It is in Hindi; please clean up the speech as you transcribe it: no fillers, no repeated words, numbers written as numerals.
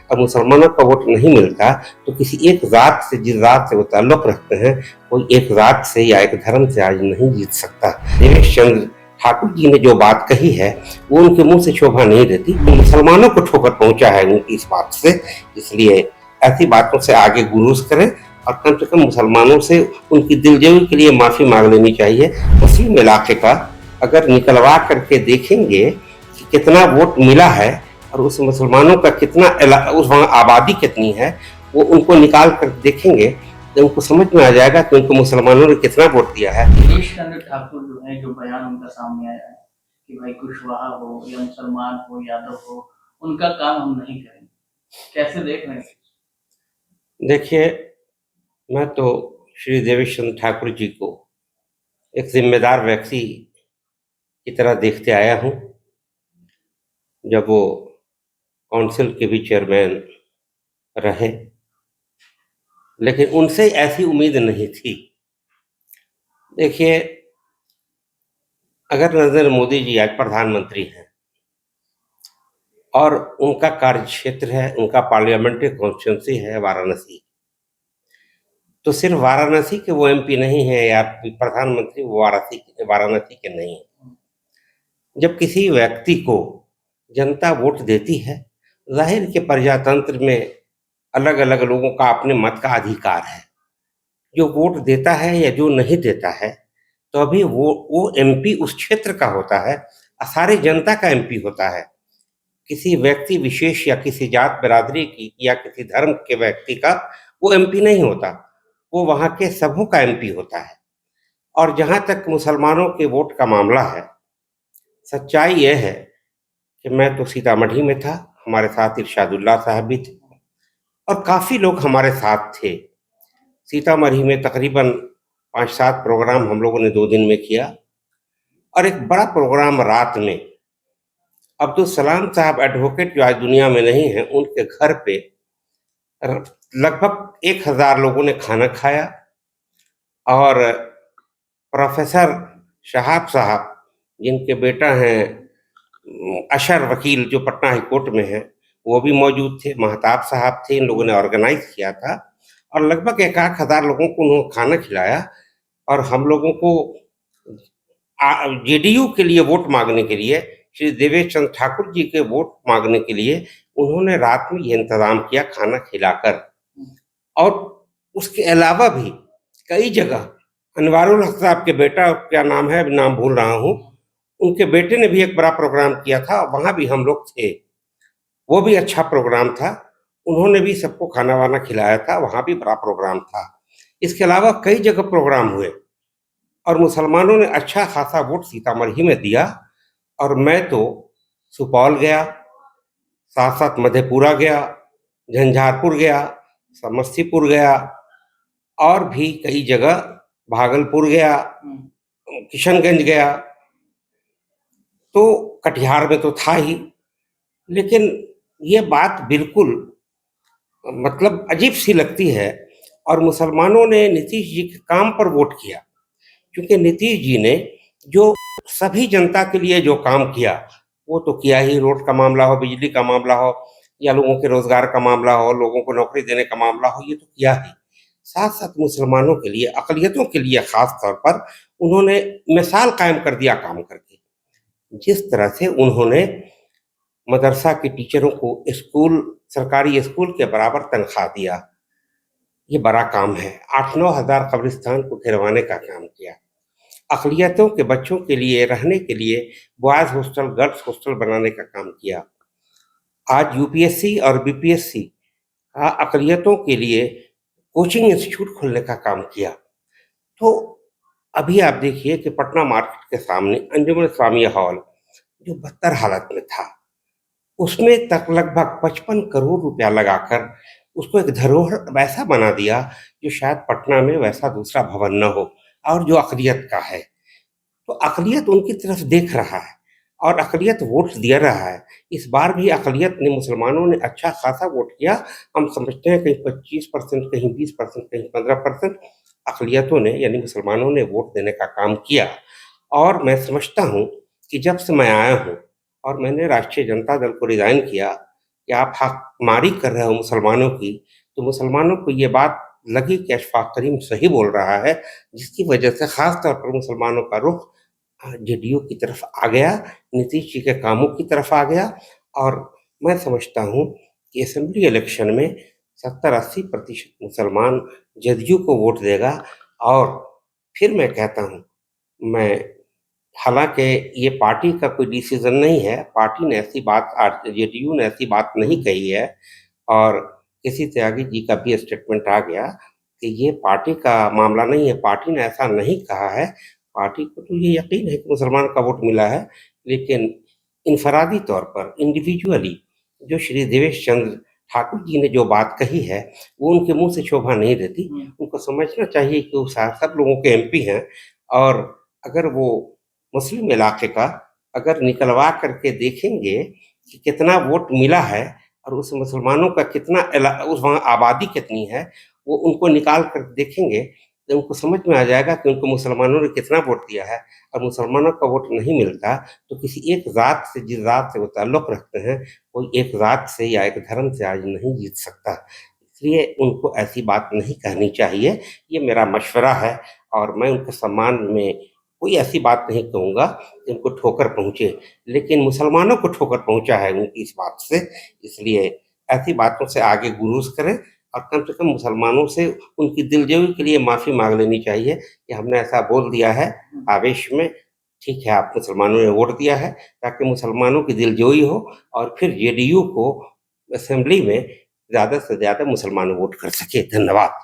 और मुसलमानों का वोट नहीं मिलता तो किसी एक ज़ात से, जिस ज़ात से वो ताल्लुक़ रखते हैं, कोई एक ज़ात से या एक धर्म से आज नहीं जीत सकता। देवेश चंद्र ठाकुर जी ने जो बात कही है वो उनके मुंह से शोभा नहीं देती, मुसलमानों को ठोकर पहुंचा है उनकी इस बात से। इसलिए ऐसी बातों से आगे गुरूज करें और कम से कम मुसलमानों से उनकी दिलजोई के लिए माफ़ी मांग लेनी चाहिए। मुस्लिम इलाके का अगर निकलवा करके देखेंगे कि कितना वोट मिला है और उस मुसलमानों का कितना, उस वहाँ आबादी कितनी है, वो उनको निकाल कर देखेंगे तो उनको समझ में आ जाएगा कि उनको मुसलमानों ने कितना वोट दिया है। देवेश चंद्र ठाकुर जो है, जो बयान उनका सामने आया है कि भाई कुशवाहा हो या मुसलमान हो, यादव हो, उनका काम हम नहीं करेंगे, कैसे देख रहे हैं? देखिए, मैं तो श्री देवेश चंद्र ठाकुर जी को एक जिम्मेदार व्यक्ति की तरह देखते आया हूँ। जब वो काउंसिल के भी चेयरमैन रहे, लेकिन उनसे ऐसी उम्मीद नहीं थी। देखिए, अगर नरेंद्र मोदी जी आज प्रधानमंत्री हैं और उनका कार्य क्षेत्र है, उनका पार्लियामेंट्री कॉन्स्टिट्यूंसी है वाराणसी, तो सिर्फ वाराणसी के वो एमपी नहीं है या प्रधानमंत्री वाराणसी के नहीं है। जब किसी व्यक्ति को जनता वोट देती है, जाहिर के प्रजातंत्र में अलग अलग लोगों का अपने मत का अधिकार है। जो वोट देता है या जो नहीं देता है, तो अभी वो एमपी उस क्षेत्र का होता है, सारी जनता का एमपी होता है। किसी व्यक्ति विशेष या किसी जात बिरादरी की या किसी धर्म के व्यक्ति का वो एमपी नहीं होता, वो वहाँ के सबों का एमपी होता है। और जहाँ तक मुसलमानों के वोट का मामला है, सच्चाई यह है कि मैं तो सीतामढ़ी में था, हमारे साथ इरशादुल्लाह साहब भी थे और काफ़ी लोग हमारे साथ थे। सीतामढ़ी में तकरीबन 5-7 प्रोग्राम हम लोगों ने 2 दिन में किया और एक बड़ा प्रोग्राम रात में अब्दुल सलाम साहब एडवोकेट जो आज दुनिया में नहीं है, उनके घर पे लगभग 1000 लोगों ने खाना खाया और प्रोफेसर शहाब साहब, जिनके बेटा हैं अशर वकील, जो पटना हाई कोर्ट में है, वो भी मौजूद थे। महताब साहब थे, इन लोगों ने ऑर्गेनाइज किया था और लगभग 1,000 लोगों को उन्होंने खाना खिलाया और हम लोगों को जेडीयू के लिए वोट मांगने के लिए, श्री देवेश चंद्र ठाकुर जी के वोट मांगने के लिए उन्होंने रात में ये इंतजाम किया खाना खिलाकर। और उसके अलावा भी कई जगह अनवारुल हक साहब के बेटा, क्या नाम है, नाम भूल रहा हूँ, उनके बेटे ने भी एक बड़ा प्रोग्राम किया था, वहाँ भी हम लोग थे। वो भी अच्छा प्रोग्राम था, उन्होंने भी सबको खाना वाना खिलाया था, वहाँ भी बड़ा प्रोग्राम था। इसके अलावा कई जगह प्रोग्राम हुए और मुसलमानों ने अच्छा खासा वोट सीतामढ़ी में दिया और मैं तो सुपौल गया, साथ साथ मधेपुरा गया, झंझारपुर गया, समस्तीपुर गया और भी कई जगह, भागलपुर गया, किशनगंज गया, तो कटिहार में तो था ही। लेकिन ये बात बिल्कुल मतलब अजीब सी लगती है और मुसलमानों ने नीतीश जी के काम पर वोट किया, क्योंकि नीतीश जी ने जो सभी जनता के लिए जो काम किया वो तो किया ही। रोड का मामला हो, बिजली का मामला हो या लोगों के रोजगार का मामला हो, लोगों को नौकरी देने का मामला हो, ये तो किया ही। साथ साथ मुसलमानों के लिए, अकलियतों के लिए खास तौर पर उन्होंने मिसाल कायम कर दिया काम करके। जिस तरह से उन्होंने मदरसा के टीचरों को स्कूल, सरकारी स्कूल के बराबर तनख्वाह दिया, ये बड़ा काम है। 8-9 हज़ार कब्रिस्तान को गिरवाने का काम किया। अक़लियतों के बच्चों के लिए रहने के लिए बॉयज़ हॉस्टल, गर्ल्स हॉस्टल बनाने का काम किया। आज यूपीएससी और बीपीएससी का अक़लियतों के लिए कोचिंग इंस्टीट्यूट खोलने का काम किया। तो अभी आप देखिए कि पटना मार्केट के सामने अंजुमन इस्लामिया हॉल, जो बदतर हालत में था, उसमें तक लगभग 55 करोड़ रुपया लगाकर उसको एक धरोहर वैसा बना दिया जो शायद पटना में वैसा दूसरा भवन न हो और जो अक़लियत का है। तो अक़लियत उनकी तरफ देख रहा है और अक़लियत वोट दे रहा है। इस बार भी अक़लियत ने, मुसलमानों ने अच्छा खासा वोट किया। हम समझते हैं कहीं 25%, कहीं 20%, कहीं 15% अक़लियतों ने यानी मुसलमानों ने वोट देने का काम किया। और मैं समझता हूँ कि जब से मैं आया हूँ और मैंने राष्ट्रीय जनता दल को रिज़ाइन किया, कि आप हकमारी कर रहे हो मुसलमानों की, तो मुसलमानों को ये बात लगी कि अशफाक करीम सही बोल रहा है, जिसकी वजह से ख़ास तौर पर मुसलमानों का रुख जेडीयू की तरफ आ गया, नीतीश जी के कामों की तरफ आ गया। और मैं समझता हूँ कि असेंबली इलेक्शन में 70-80% मुसलमान जदयू को वोट देगा। और फिर मैं कहता हूँ, मैं हालाँकि ये पार्टी का कोई डिसीज़न नहीं है, पार्टी ने ऐसी बात आज जेडीयू ने ऐसी बात नहीं कही है। और किसी त्यागी जी का भी स्टेटमेंट आ गया कि ये पार्टी का मामला नहीं है, पार्टी ने ऐसा नहीं कहा है। पार्टी को तो ये यकीन है कि मुसलमान का वोट मिला है, लेकिन इन्फरादी तौर पर इंडिविजुअली जो श्री देवेश चंद्र ठाकुर जी ने जो बात कही है, वो उनके मुँह से शोभा नहीं देती। उनको समझना चाहिए कि वो सब लोगों के एमपी हैं, और अगर वो मुस्लिम इलाके का अगर निकलवा करके देखेंगे कि कितना वोट मिला है और उस मुसलमानों का कितना उस वहाँ आबादी कितनी है, वो उनको निकाल कर देखेंगे तो उनको समझ में आ जाएगा कि उनको मुसलमानों ने कितना वोट दिया है। और मुसलमानों का वोट नहीं मिलता तो किसी एक ज़ात से, जिस ज़ात से वो ताल्लुक़ रखते हैं, कोई एक ज़ात से या एक धर्म से आज नहीं जीत सकता। इसलिए उनको ऐसी बात नहीं कहनी चाहिए, ये मेरा मशवरा है। और मैं उनके सम्मान में कोई ऐसी बात नहीं कहूँगा कि उनको ठोकर पहुँचे, लेकिन मुसलमानों को ठोकर पहुँचा है उनकी इस बात से। इसलिए ऐसी बातों से आगे गुरेज़ करें और कम से कम मुसलमानों से उनकी दिलजोई के लिए माफ़ी माँग लेनी चाहिए कि हमने ऐसा बोल दिया है आवेश में। ठीक है, आप मुसलमानों ने वोट दिया है ताकि मुसलमानों की दिलजोई हो और फिर जेडीयू को असेंबली में ज़्यादा से ज़्यादा मुसलमान वोट कर सकें। धन्यवाद।